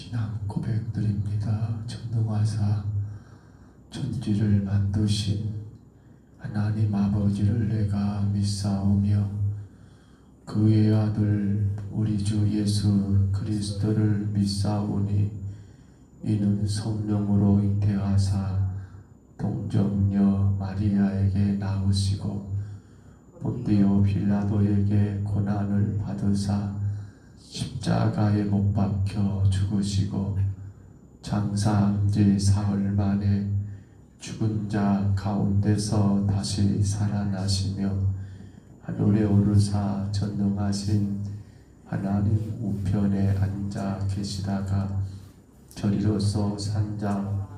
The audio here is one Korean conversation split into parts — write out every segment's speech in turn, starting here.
신앙 고백드립니다. 전능하사 천지를 만드신 하나님 아버지를 내가 믿사오며 그의 아들 우리 주 예수 그리스도를 믿사오니 이는 성령으로 잉태하사 동정녀 마리아에게 낳으시고 본디오 빌라도에게 고난을 받으사 십자가에 못 박혀 죽으시고 장사한 지 사흘 만에 죽은 자 가운데서 다시 살아나시며 하늘에 오르사 전능하신 하나님 우편에 앉아 계시다가 저리로서 산자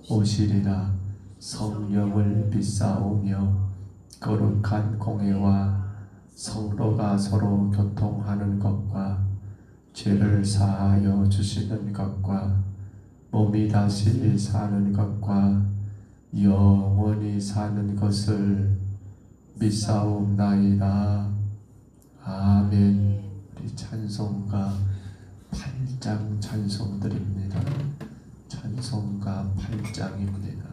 오시리라. 성령을 믿사오며 거룩한 공회와 성도가 서로 교통하는 것과 죄를 사하여 주시는 것과 몸이 다시 사는 것과 영원히 사는 것을 믿사옵나이다. 아멘. 우리 찬송가 8장 찬송드립니다. 찬송가 8장입니다.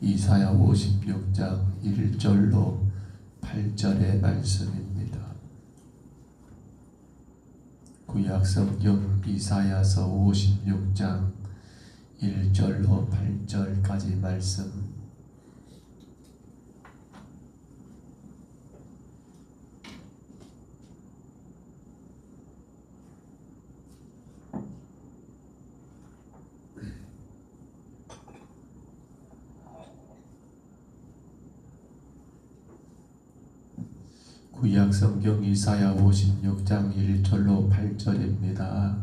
이사야 56장 1절로 8절의 말씀입니다. 구약 성경 이사야서 56장 1절로 8절까지 말씀. 구약 성경 이사야 56장 1절로 8절입니다.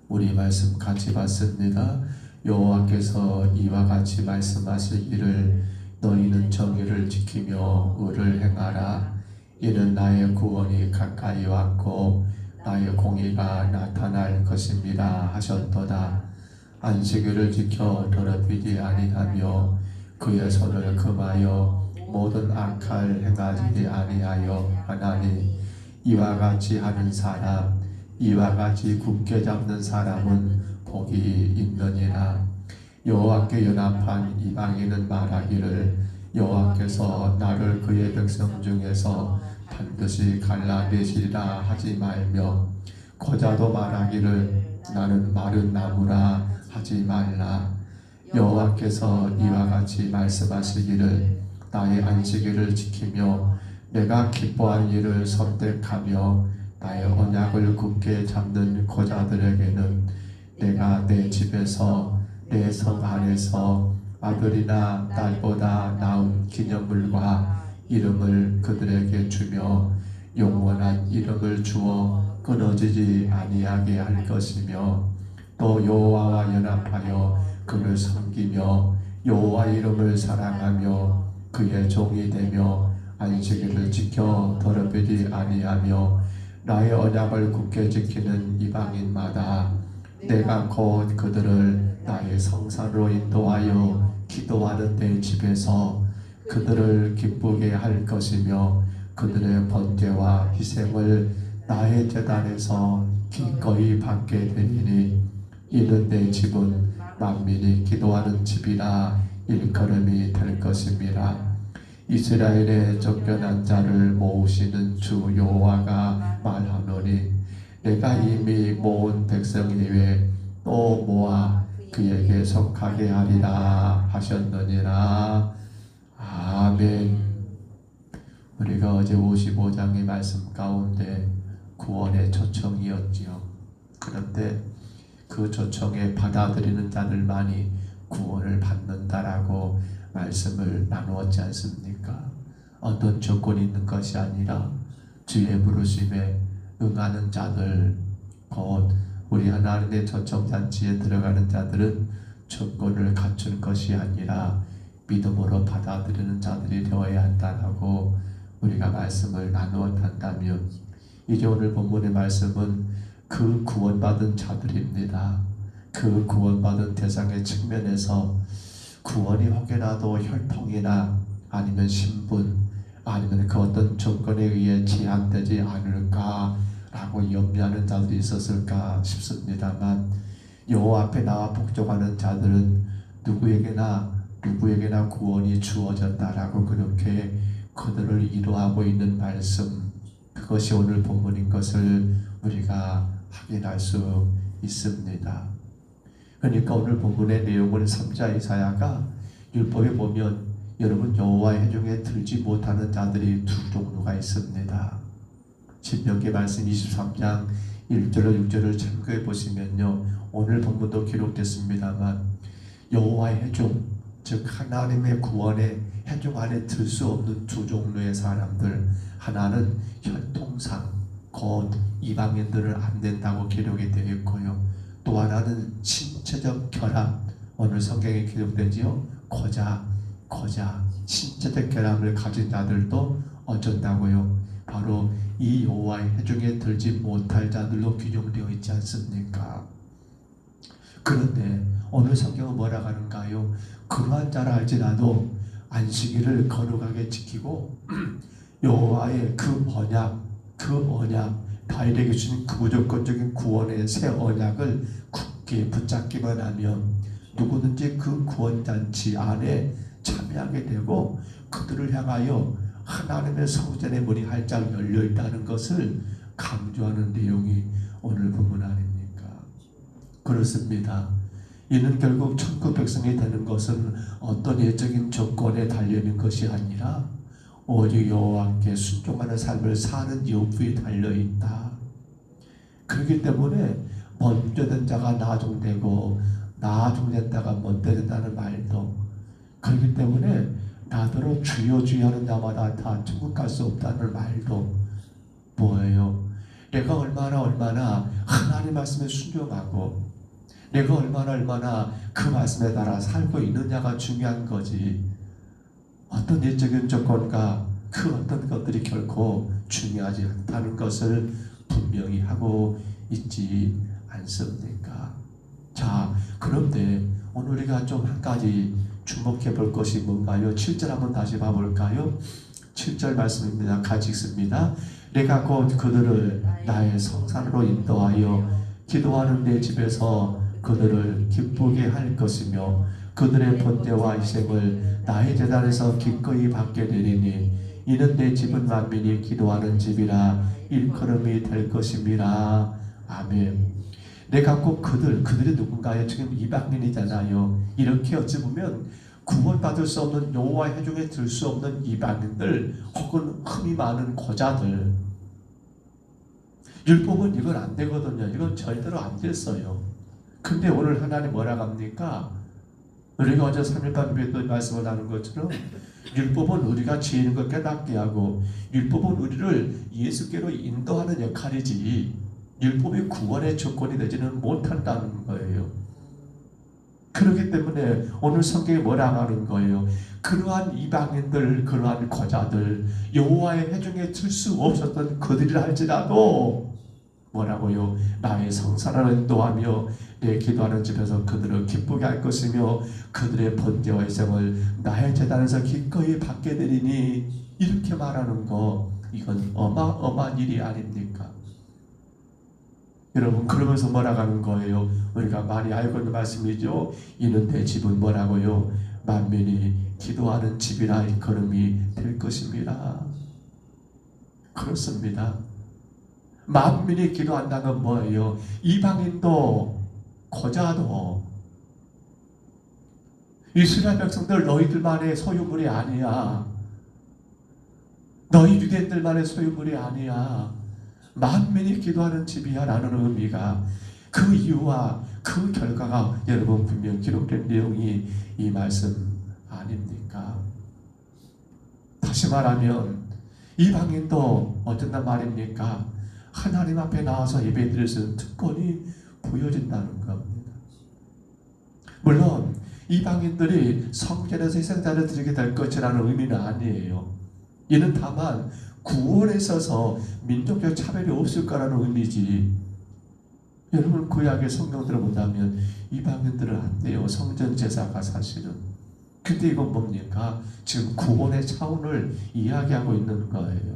우리 말씀 같이 봤습니다. 여호와께서 이와 같이 말씀하시기를 너희는 정의를 지키며 의를 행하라. 이는 나의 구원이 가까이 왔고 나의 공의가 나타날 것입니다 하셨도다. 안식일을 지켜 더럽히지 아니하며 그의 손을 금하여 모든 악할 행하지 아니하여 하나니 이와 같이 하는 사람, 이와 같이 굳게 잡는 사람은 복이 있느니라. 여호와께 연합한 이방인은 말하기를 여호와께서 나를 그의 백성 중에서 반드시 갈라내시리라 하지 말며, 거자도 말하기를 나는 마른 나무라 하지 말라. 여호와께서 이와 같이 말씀하시기를 나의 안식일을 지키며 내가 기뻐할 일을 선택하며 나의 언약을 굳게 잡는 거자들에게는 내가 내 집에서 내 성 안에서 아들이나 딸보다 나은 기념물과 이름을 그들에게 주며 영원한 이름을 주어 끊어지지 아니하게 할 것이며, 또 여호와와 연합하여 그를 섬기며 여호와 이름을 사랑하며 그의 종이 되며 안식일을 지켜 더럽히지 아니하며 나의 언약을 굳게 지키는 이방인마다 내가 곧 그들을 나의 성산으로 인도하여 기도하는 내 집에서 그들을 기쁘게 할 것이며 그들의 번제와 희생을 나의 제단에서 기꺼이 받게 되리니 이는 내 집은 만민이 기도하는 집이라 일컬음이 될 것입니다. 이스라엘의 쫓겨난 자를 모으시는 주 여호와가 말하노니 내가 이미 모은 백성 이외에 또 모아 그에게 속하게 하리라 하셨느니라. 아멘. 우리가 어제 55장의 말씀 가운데 구원의 초청이었지요. 그런데 그 초청에 받아들이는 자들만이 구원을 받는다라고 말씀을 나누었지 않습니까? 어떤 조건이 있는 것이 아니라 주의 부르심에 응하는 자들, 곧 우리 하나님의 초청잔치에 들어가는 자들은 조건을 갖춘 것이 아니라 믿음으로 받아들이는 자들이 되어야 한다고 우리가 말씀을 나누었다면, 이제 오늘 본문의 말씀은 그 구원받은 자들입니다. 그 구원받은 대상의 측면에서 구원이 혹여나도 혈통이나 아니면 신분 아니면 그 어떤 조건에 의해 제한되지 않을까라고 염려하는 자들이 있었을까 싶습니다만, 여호와 앞에 나와 복종하는 자들은 누구에게나 구원이 주어졌다라고 그렇게 그들을 위로하고 있는 말씀, 그것이 오늘 본문인 것을 우리가 확인할 수 있습니다. 그러니까 오늘 본문의 내용을 3자 이사야가 율법에 보면 여러분 여호와의 회중에 들지 못하는 자들이 두 종류가 있습니다. 신명기 말씀 23장 1절로 6절을 참고해 보시면요, 오늘 본문도 기록됐습니다만 여호와의 회중, 즉 하나님의 구원의 회중 안에 들 수 없는 두 종류의 사람들, 하나는 혈통상 곧 이방인들을 안 된다고 기록이 되어 있고요, 또 하나는 신체적 결합, 오늘 성경에 기록되지요. 거자 신체적 결합을 가진 자들도 어쩐다고요. 바로 이 여호와의 회중에 들지 못할 자들로 규정되어 있지 않습니까? 그런데 오늘 성경은 뭐라 하는가요? 그러한 자라 할지라도 안식일을 거룩하게 지키고 여호와의 그 언약 다윗에게 주신 그 무조건적인 구원의 새 언약을 굳게 붙잡기만 하면 누구든지 그 구원잔치 안에 참여하게 되고 그들을 향하여 하나님의 성전의 문이 활짝 열려 있다는 것을 강조하는 내용이 오늘 본문 아닙니까? 그렇습니다. 이는 결국 천국 백성이 되는 것은 어떤 예적인 조건에 달려있는 것이 아니라 오직 여호와께 순종하는 삶을 사는 여부에 달려있다. 그렇기 때문에 먼저 된 자가 나중되고 나중된 자가 먼저 된다는 말도, 그렇기 때문에 나더러 주여 주여 하는 자마다 다 천국 갈 수 없다는 말도 뭐예요? 내가 얼마나 하나님 말씀에 순종하고 내가 얼마나 그 말씀에 따라 살고 있느냐가 중요한 거지, 어떤 예적인 조건과 그 어떤 것들이 결코 중요하지 않다는 것을 분명히 하고 있지 않습니까? 자, 그런데 오늘 우리가 좀 한 가지 주목해 볼 것이 뭔가요? 7절 한번 다시 봐볼까요? 7절 말씀입니다. 같이 읽습니다. 내가 곧 그들을 나의 성산으로 인도하여 기도하는 내 집에서 그들을 기쁘게 할 것이며 그들의 번제와 희생을 나의 제단에서 기꺼이 받게 되리니 이는 내 집은 만민이 기도하는 집이라 일컬음이 될 것임이라. 아멘. 내가 꼭 그들이 누군가요? 지금 이방인이잖아요. 이렇게 어찌 보면 구원받을 수 없는, 여호와의 회중에 들 수 없는 이방인들 혹은 흠이 많은 고자들, 율법은 이건 안 되거든요. 이건 절대로 안 됐어요. 근데 오늘 하나님 뭐라고 합니까? 우리가 어제 3일반 예배도 말씀을 나눈 것처럼 율법은 우리가 죄 있는 걸 깨닫게 하고 율법은 우리를 예수께로 인도하는 역할이지 율법이 구원의 조건이 되지는 못한다는 거예요. 그렇기 때문에 오늘 성경이 뭐라고 하는 거예요? 그러한 이방인들, 그러한 거자들, 여호와의 회중에 들 수 없었던 그들이라 할지라도 뭐라고요? 나의 성산을 인도하며 내 기도하는 집에서 그들을 기쁘게 할 것이며 그들의 번제와 희생을 나의 제단에서 기꺼이 받게 되리니, 이렇게 말하는 거, 이건 어마어마한 일이 아닙니까? 여러분, 그러면서 뭐라고 하는 거예요? 우리가 많이 알고 있는 말씀이죠. 이는 내 집은 뭐라고요? 만민이 기도하는 집이라 일컬음이 될 것입니다. 그렇습니다. 만민이 기도한다는 건 뭐예요? 이방인도 고자도 이스라엘 백성들 너희들만의 소유물이 아니야. 너희 유대인들만의 소유물이 아니야. 만민이 기도하는 집이야 라는 의미가, 그 이유와 그 결과가 여러분 분명 기록된 내용이 이 말씀 아닙니까? 다시 말하면 이방인도 어쩐단 말입니까? 하나님 앞에 나와서 예배드릴 수 있는 특권이 부여진다는 겁니다. 물론 이방인들이 성전에서 희생자를 드리게 될 것이라는 의미는 아니에요. 이는 다만 구원에 있어서 민족적 차별이 없을 거라는 의미지. 여러분, 구약의 성경 들어보자면 이방인들은 안 돼요. 성전 제사가 사실은. 근데 이건 뭡니까? 지금 구원의 차원을 이야기하고 있는 거예요.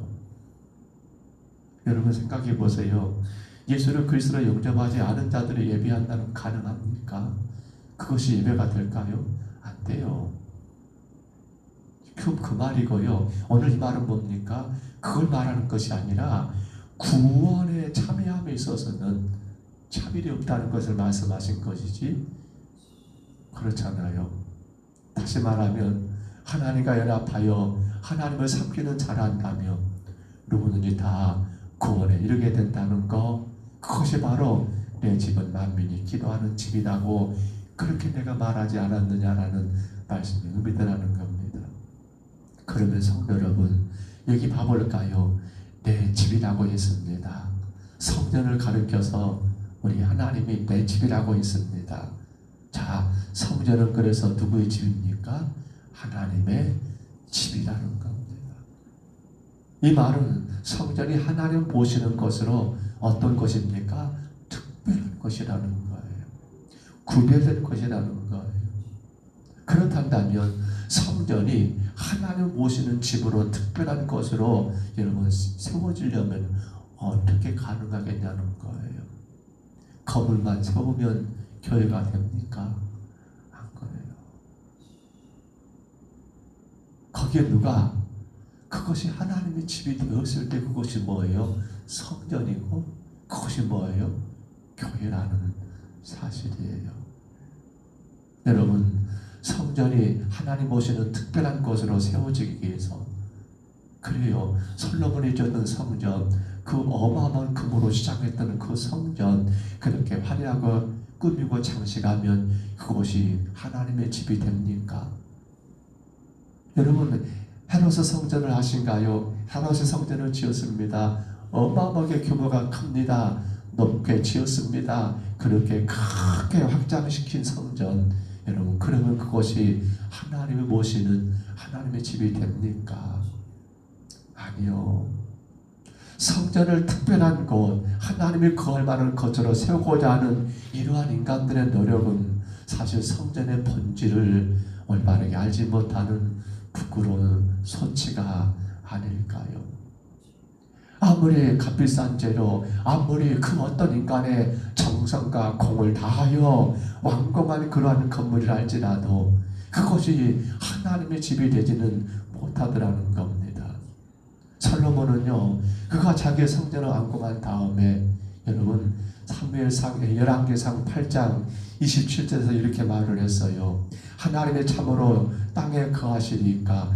여러분 생각해 보세요. 예수를 그리스도로 영접하지 않은 자들이 예배한다는 가능합니까? 그것이 예배가 될까요? 안 돼요. 그 말이고요. 오늘 이 말은 뭡니까? 그걸 말하는 것이 아니라 구원에 참여함에 있어서는 차별이 없다는 것을 말씀하신 것이지, 그렇잖아요. 다시 말하면 하나님과 연합하여 하나님을 섬기는 자라 한다면 누구든지 다 구원에 이르게 된다는 것, 그것이 바로 내 집은 만민이 기도하는 집이라고 그렇게 내가 말하지 않았느냐라는 말씀이 의미되라는 겁니다. 그러면 성도 여러분, 여기 봐볼까요? 내 집이라고 했습니다. 성전을 가리켜서 우리 하나님이 내 집이라고 했습니다. 자, 성전은 그래서 누구의 집입니까? 하나님의 집이라는 겁니다. 이 말은 성전이 하나님 보시는 것으로 어떤 것입니까? 특별한 것이라는 거예요. 구별된 것이라는 거예요. 그렇다면 성전이 하나님 보시는 집으로 특별한 것으로 여러분 세워지려면 어떻게 가능하겠냐는 거예요. 건물만 세우면 교회가 됩니까? 안 그래요. 거기에 누가 그것이 하나님의 집이 되었을 때 그것이 뭐예요? 성전이고 그것이 뭐예요? 교회라는 사실이에요. 여러분, 성전이 하나님 오시는 특별한 곳으로 세워지기 위해서, 그래요, 솔로몬이 지었던 성전, 그 어마어마한 금으로 시작했던 그 성전, 그렇게 화려하고 꾸미고 장식하면 그것이 하나님의 집이 됩니까? 여러분, 헤롯의 성전을 아신가요? 헤롯의 성전을 지었습니다. 어마어마하게 규모가 큽니다. 높게 지었습니다. 그렇게 크게 확장시킨 성전, 여러분, 그러면 그것이 하나님을 모시는 하나님의 집이 됩니까? 아니요. 성전을 특별한 곳, 하나님이 거할 만한 것으로 세우고자 하는 이러한 인간들의 노력은 사실 성전의 본질을 올바르게 알지 못하는 부끄러운 소치가 아닐까요? 아무리 값비싼 재료, 아무리 그 어떤 인간의 정성과 공을 다하여 완공한 그러한 건물이라 할지라도 그것이 하나님의 집이 되지는 못하더라는 겁니다. 솔로몬은요, 그가 자기의 성전을 완공한 다음에, 여러분, 사무엘상 열왕기상 8장 27절에서 이렇게 말을 했어요. 하나님의 참으로 땅에 거하시니까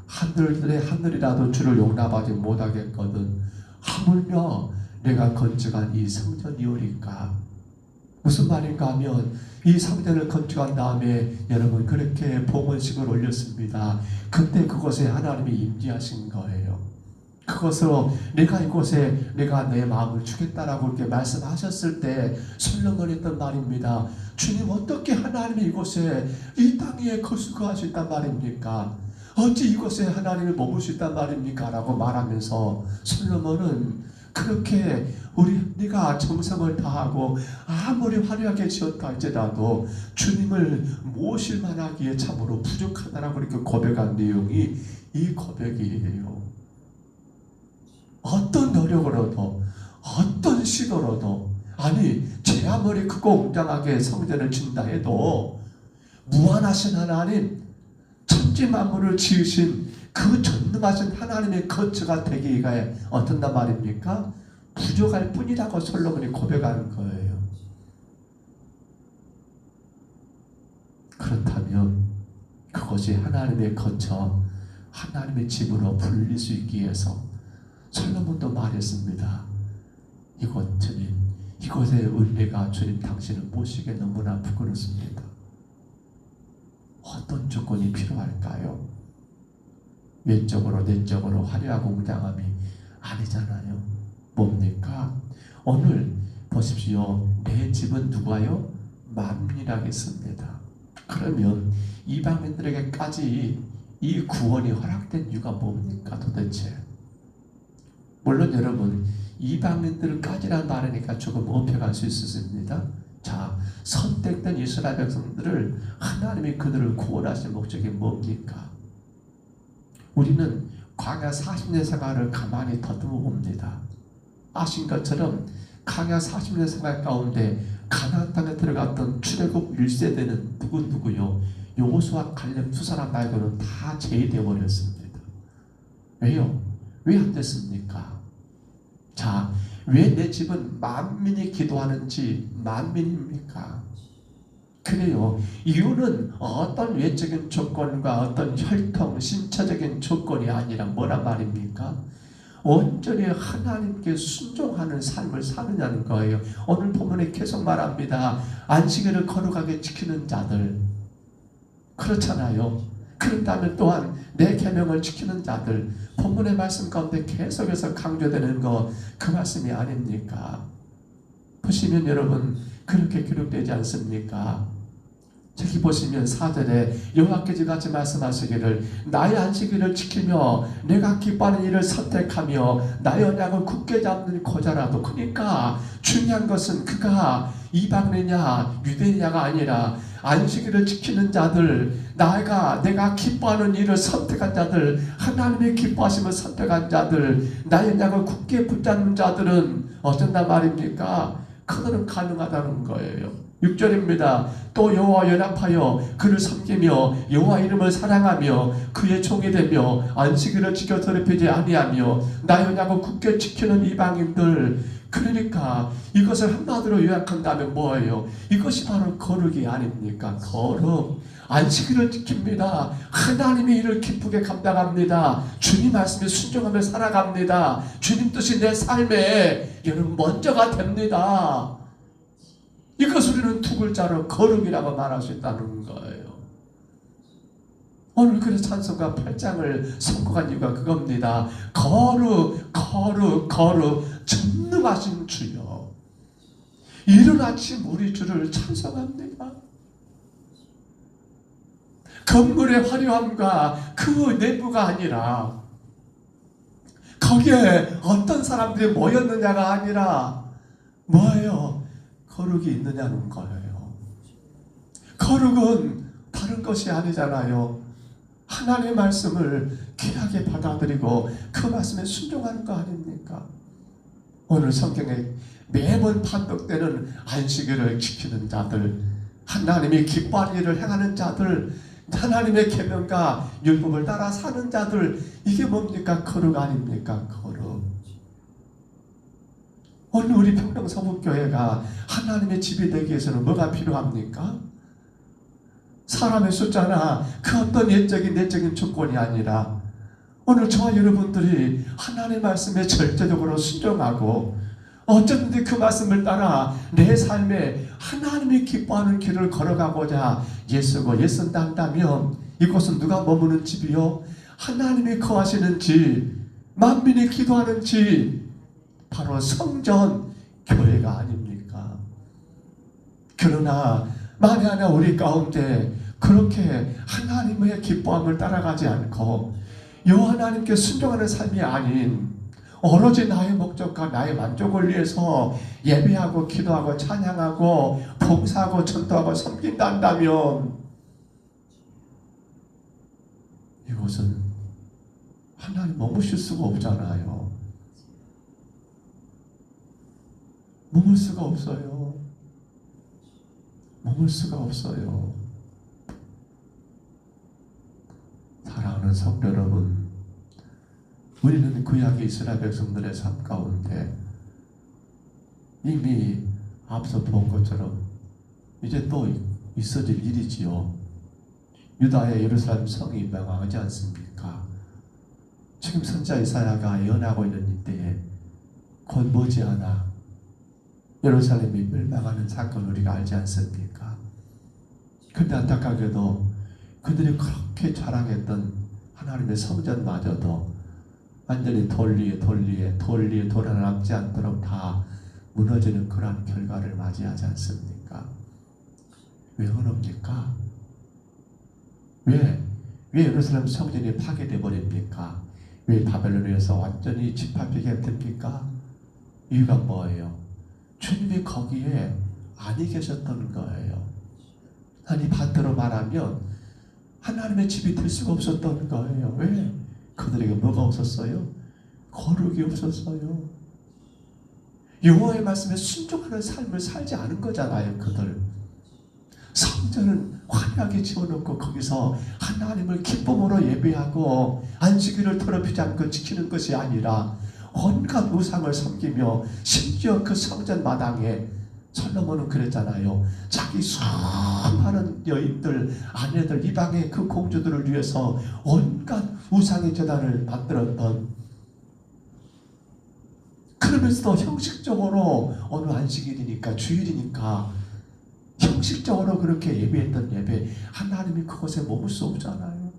하늘들의 하늘이라도 주를 용납하지 못하겠거든 하물며 내가 건축한 이 성전이오리까. 무슨 말인가 하면, 이 성전을 건축한 다음에 여러분 그렇게 봉헌식을 올렸습니다. 그때 그곳에 하나님이 임재하신 거예요. 그것으로 내가 이곳에 내가 내 마음을 주겠다라고 이렇게 말씀하셨을 때 솔로몬이 했던 말입니다. 주님, 어떻게 하나님이 이곳에 이 땅에 거수할 수 있단 말입니까? 어찌 이곳에 하나님이 머물 수 있단 말입니까? 라고 말하면서 솔로몬은 그렇게 네가 정성을 다하고 아무리 화려하게 지었다 할지라도 주님을 모실 만하기에 참으로 부족하다라고 이렇게 고백한 내용이 이 고백이에요. 어떤 노력으로도, 어떤 시도로도, 아니 제 아무리 크고 웅장하게 성전을 짓는다 해도 무한하신 하나님, 천지 만물을 지으신 그 전능하신 하나님의 거처가 되기가 어떤단 말입니까? 부족할 뿐이라고 솔로몬이 고백하는 거예요. 그렇다면 그것이 하나님의 거처, 하나님의 집으로 불릴 수 있기 위해서 솔로몬도 말했습니다. 이곳 주님, 이곳의 은혜가 주님 당신을 모시기에 너무나 부끄럽습니다. 어떤 조건이 필요할까요? 외적으로 내적으로 화려하고 웅장함이 아니잖아요. 뭡니까? 오늘 보십시오. 내 집은 누가요? 만민이라겠습니다. 그러면 이방인들에게까지 이 구원이 허락된 이유가 뭡니까 도대체? 물론 여러분, 이방인들까지란 말이니까 조금 어폐갈 수 있습니다. 자, 선택된 이스라엘 백성들을 하나님이 그들을 구원하실 목적이 뭡니까? 우리는 광야 40년 생활을 가만히 더듬어 봅니다. 아신 것처럼 광야 40년 생활 가운데 가나안 땅에 들어갔던 출애굽 1세대는 누구요? 여호수아 갈렙 두 사람 말고는 다 제외되어 버렸습니다. 왜요? 왜 안 됐습니까? 자, 왜 내 집은 만민이 기도하는지 만민입니까? 그래요. 이유는 어떤 외적인 조건과 어떤 혈통, 신체적인 조건이 아니라 뭐란 말입니까? 온전히 하나님께 순종하는 삶을 사느냐는 거예요. 오늘 본문에 계속 말합니다. 안식일을 거룩하게 지키는 자들, 그렇잖아요. 그렇다면 또한 내 계명을 지키는 자들, 본문의 말씀 가운데 계속해서 강조되는 거, 그 말씀이 아닙니까? 보시면 여러분 그렇게 기록되지 않습니까? 저기 보시면 4절에 여호와께서 같이 말씀하시기를 나의 안식일을 지키며 내가 기뻐하는 일을 선택하며 나의 언약을 굳게 잡는 고자라도, 그러니까 중요한 것은 그가 이방인이냐 유대인이냐가 아니라 안식일을 지키는 자들, 내가 기뻐하는 일을 선택한 자들, 하나님의 기뻐하심을 선택한 자들, 나의 언약을 굳게 붙잡는 자들은 어쩐단 말입니까? 그들은 가능하다는 거예요. 6절입니다. 또 여호와 연합하여 그를 섬기며 여호와 이름을 사랑하며 그의 종이 되며 안식일을 지켜 더럽히지 아니하며 나 언약을 굳게 지키는 이방인들. 그러니까 이것을 한마디로 요약한다면 뭐예요? 이것이 바로 거룩이 아닙니까? 거룩. 안식일을 지킵니다. 하나님의 일을 기쁘게 감당합니다. 주님 말씀에 순종하며 살아갑니다. 주님 뜻이 내 삶에 여러분 먼저가 됩니다. 이것을 우리는 두 글자로 거룩이라고 말할 수 있다는 거예요. 오늘 그래서 찬송가 8장을 선곡한 이유가 그겁니다. 거룩 거룩 거룩 전능하신 주여, 이른 아침 우리 주를 찬송합니다. 건물의 화려함과 그 내부가 아니라, 거기에 어떤 사람들이 모였느냐가 아니라 뭐예요? 거룩이 있느냐는 거예요. 거룩은 다른 것이 아니잖아요. 하나님의 말씀을 귀하게 받아들이고 그 말씀에 순종하는 거 아닙니까? 오늘 성경에 매번 반복되는 안식일을 지키는 자들, 하나님이 기뻐하는 일을 행하는 자들, 하나님의 계명과 율법을 따라 사는 자들, 이게 뭡니까? 거룩 아닙니까? 거룩. 오늘 우리 평평서북교회가 하나님의 집이 되기 위해서는 뭐가 필요합니까? 사람의 숫자나 그 어떤 예적인 내적인 조건이 아니라, 오늘 저와 여러분들이 하나님의 말씀에 절대적으로 순종하고 어쩌든지 그 말씀을 따라 내 삶에 하나님이 기뻐하는 길을 걸어가고자 예수고 예쓴다 한다면, 이곳은 누가 머무는 집이요? 하나님이 거하시는 집, 만민이 기도하는 집, 바로 성전, 교회가 아닙니까? 그러나 만에 하나 우리 가운데 그렇게 하나님의 기뻐함을 따라가지 않고 여 하나님께 순종하는 삶이 아닌 오로지 나의 목적과 나의 만족을 위해서 예배하고 기도하고 찬양하고 봉사하고 전도하고 섬긴다 한다면, 이것은 하나님 머무실 수가 없잖아요. 머물 수가 없어요. 머물 수가 없어요. 사랑하는 성도 여러분, 우리는 구약의 이스라엘 백성들의 삶 가운데 이미 앞서 본 것처럼 이제 또 있어질 일이지요. 유다의 예루살렘 성이 멸망하지 않습니까? 지금 선지자 이사야가 예언하고 있는 이때에 곧 머지않아 예루살렘이 멸망하는 사건을 우리가 알지 않습니까? 근데 안타깝게도 그들이 그렇게 자랑했던 하나님의 성전마저도 완전히 돌 위에 남지 않도록 다 무너지는 그러한 결과를 맞이하지 않습니까? 왜 그럽니까? 왜 예루살렘 성전이 파괴되어 버립니까? 왜 바벨론에서 완전히 짓밟히게 됩니까? 이유가 뭐예요? 주님이 거기에 아니 계셨던 거예요. 아니 반대로 말하면 하나님의 집이 될 수가 없었던 거예요. 왜? 그들에게 뭐가 없었어요? 거룩이 없었어요. 여호와의 말씀에 순종하는 삶을 살지 않은 거잖아요. 그들 성전은 화려하게 지어놓고 거기서 하나님을 기쁨으로 예배하고 안식일을 더럽히지 않고 지키는 것이 아니라 온갖 우상을 섬기며, 심지어 그 성전 마당에 솔로몬은 그랬잖아요. 자기 수많은 여인들, 아내들, 이방의 그 공주들을 위해서 온갖 우상의 제단을 만들었던, 그러면서도 형식적으로 오늘 안식일이니까 주일이니까 형식적으로 그렇게 예배했던 예배, 하나님이 그것에 머물 수 없잖아요.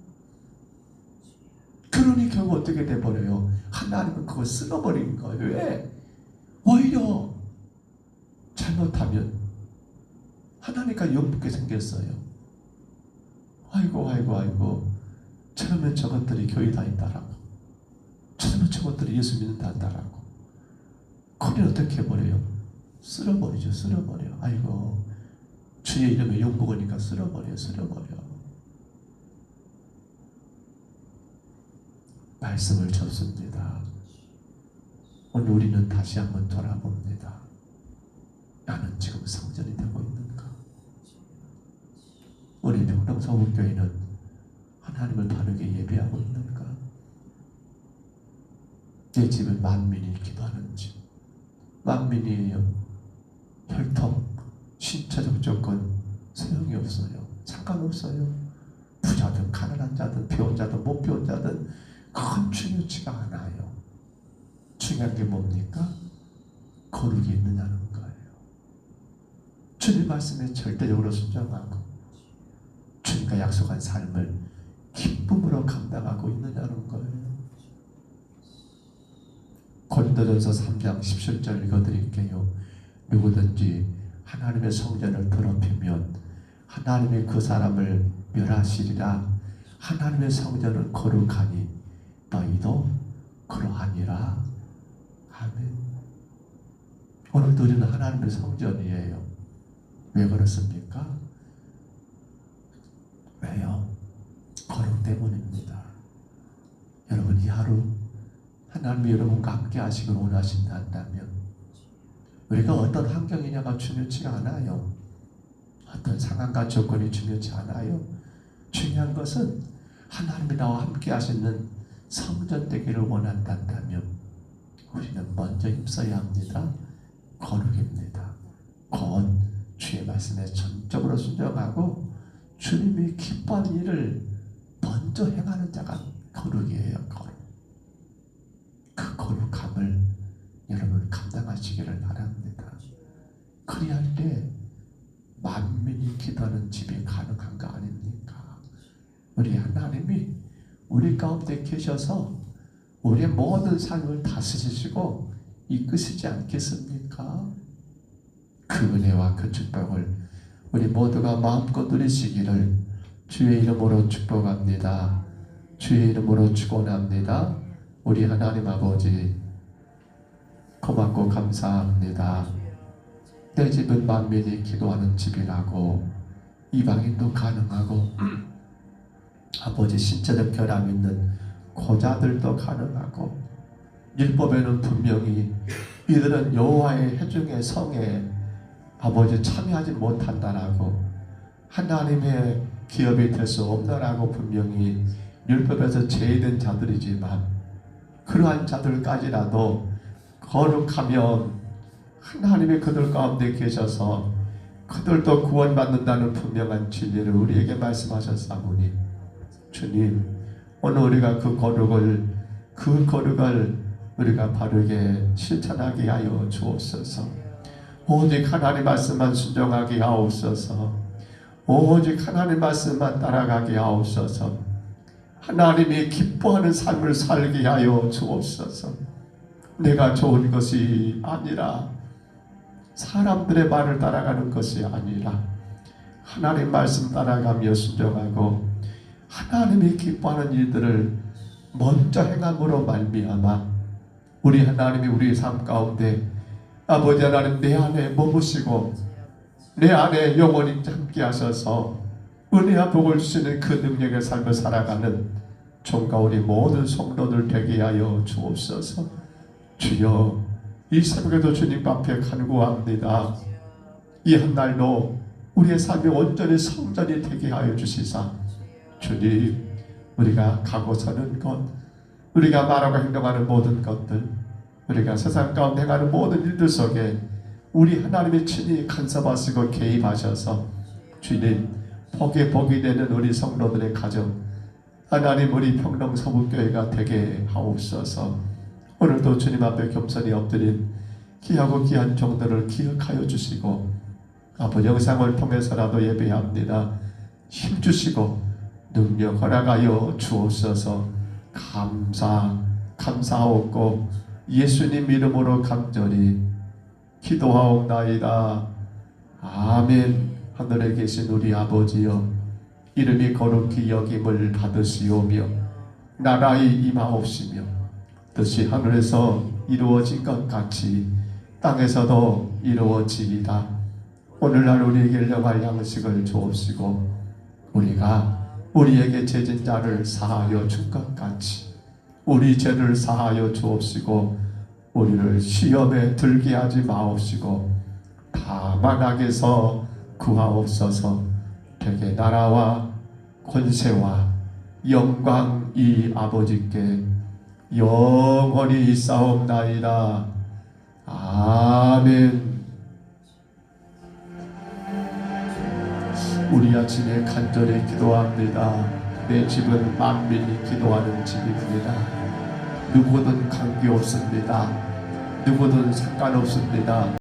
그러니 결국 어떻게 돼버려요? 하나님은 그걸 쓸어버린 거예요. 왜? 오히려 잘못하면 하나님과 욕먹게 생겼어요. 아이고 저러면 저것들이 교회 다닌다라고, 저러면 저것들이 예수 믿는다 한다라고. 그걸 어떻게 해버려요? 쓸어버리죠. 쓸어버려. 아이고 주의 이름에 욕먹으니까 쓸어버려. 말씀을 접습니다. 오늘 우리는 다시 한번 돌아봅니다. 나는 지금 성전이 되고 있는가? 서울교회는 하나님을 바르게 예배하고 있는가? 내 집은 만민이 기도하는 집, 만민이에요. 혈통, 신체적 조건 소용이 없어요. 상관없어요. 부자든 가난한 자든 배운 자든 못 배운 자든 그건 중요치가 않아요. 중요한 게 뭡니까? 거룩이 있느냐는 거예요. 주님 말씀에 절대적으로 순종하고 주님과 약속한 삶을 기쁨으로 감당하고 있느냐는 거예요. 고린도전서 3장 17절 읽어드릴게요. 누구든지 하나님의 성전을 더럽히면 하나님이 그 사람을 멸하시리라. 하나님의 성전은 거룩하니 너희도 그러하니라. 아멘. 오늘도 우리는 하나님의 성전이에요. 왜 그렇습니까? 왜요? 거룩 때문입니다. 여러분, 이 하루 하나님이 여러분과 함께 하시길 원하신다면 우리가 어떤 환경이냐가 중요치가 않아요. 어떤 상황과 조건이 중요치 않아요. 중요한 것은 하나님이 나와 함께 하시는 성전 되기를 원한다면 우리는 먼저 힘써야 합니다. 거룩입니다. 곧 주의 말씀에 전적으로 순종하고 주님이 기뻐하는 일을 먼저 행하는 자가 거룩이에요. 거룩. 그 거룩함을 여러분 감당하시기를 바랍니다. 그리할 때 만민이 기도하는 집이 가능한 거 아닙니까? 우리 하나님이 우리 가운데 계셔서 우리의 모든 삶을 다스리시고 이끄시지 않겠습니까? 그 은혜와 그 축복을 우리 모두가 마음껏 누리시기를 주의 이름으로 축복합니다. 주의 이름으로 축원합니다. 우리 하나님 아버지 고맙고 감사합니다. 내 집은 만민이 기도하는 집이라고 이방인도 가능하고 아버지 신체적 결함 있는 고자들도 가능하고 율법에는 분명히 이들은 여호와의 회중의 성에 아버지 참여하지 못한다라고 하나님의 기업이 될 수 없다라고 분명히 율법에서 제외된 자들이지만 그러한 자들까지라도 거룩하면 하나님이 그들 가운데 계셔서 그들도 구원받는다는 분명한 진리를 우리에게 말씀하셨사오니 주님, 오늘 우리가 그 거룩을 우리가 바르게 실천하게 하여 주옵소서. 오직 하나님 말씀만 순종하게 하옵소서. 오직 하나님 말씀만 따라가게 하옵소서. 하나님이 기뻐하는 삶을 살게 하여 주옵소서. 내가 좋은 것이 아니라 사람들의 말을 따라가는 것이 아니라 하나님 말씀 따라가며 순종하고 하나님이 기뻐하는 일들을 먼저 행함으로 말미암아 우리 하나님이 우리의 삶 가운데 아버지 하나님 내 안에 머무시고 내 안에 영원히 함께 하셔서 은혜와 복을 주시는 그 능력의 삶을 살아가는 종과 우리 모든 성도들 되게 하여 주옵소서. 주여, 이 새벽에도 주님 앞에 간구합니다. 이 한날도 우리의 삶이 온전히 성전이 되게 하여 주시사 주님, 우리가 가고 서는 것, 우리가 말하고 행동하는 모든 것들, 우리가 세상 가운데 행하는 모든 일들 속에 우리 하나님이 친히 간섭하시고 개입하셔서 주님, 복이 되는 우리 성도들의 가정, 하나님 우리 평동 서북교회가 되게 하옵소서. 오늘도 주님 앞에 겸손히 엎드린 귀하고 귀한 종들을 기억하여 주시고 아버지 영상을 통해서라도 예배합니다. 힘주시고 능력 허락하여 주옵소서. 감사하옵고 예수님 이름으로 간절히 기도하옵나이다. 아멘. 하늘에 계신 우리 아버지여, 이름이 거룩히 여김을 받으시오며 나라의 임하옵시며 뜻이 하늘에서 이루어진 것 같이 땅에서도 이루어지이다. 오늘날 우리에게 일용할 양식을 주옵시고 우리가 우리에게 죄진 자를 사하여 준 것 같이 우리 죄를 사하여 주옵시고 우리를 시험에 들게 하지 마옵시고 다만 악에서 구하옵소서. 되게 나라와 권세와 영광 이 아버지께 영원히 있사옵나이다. 아멘. 우리 아침에 간절히 기도합니다. 내 집은 만민이 기도하는 집입니다. 누구든 관계없습니다. 누구든 상관없습니다.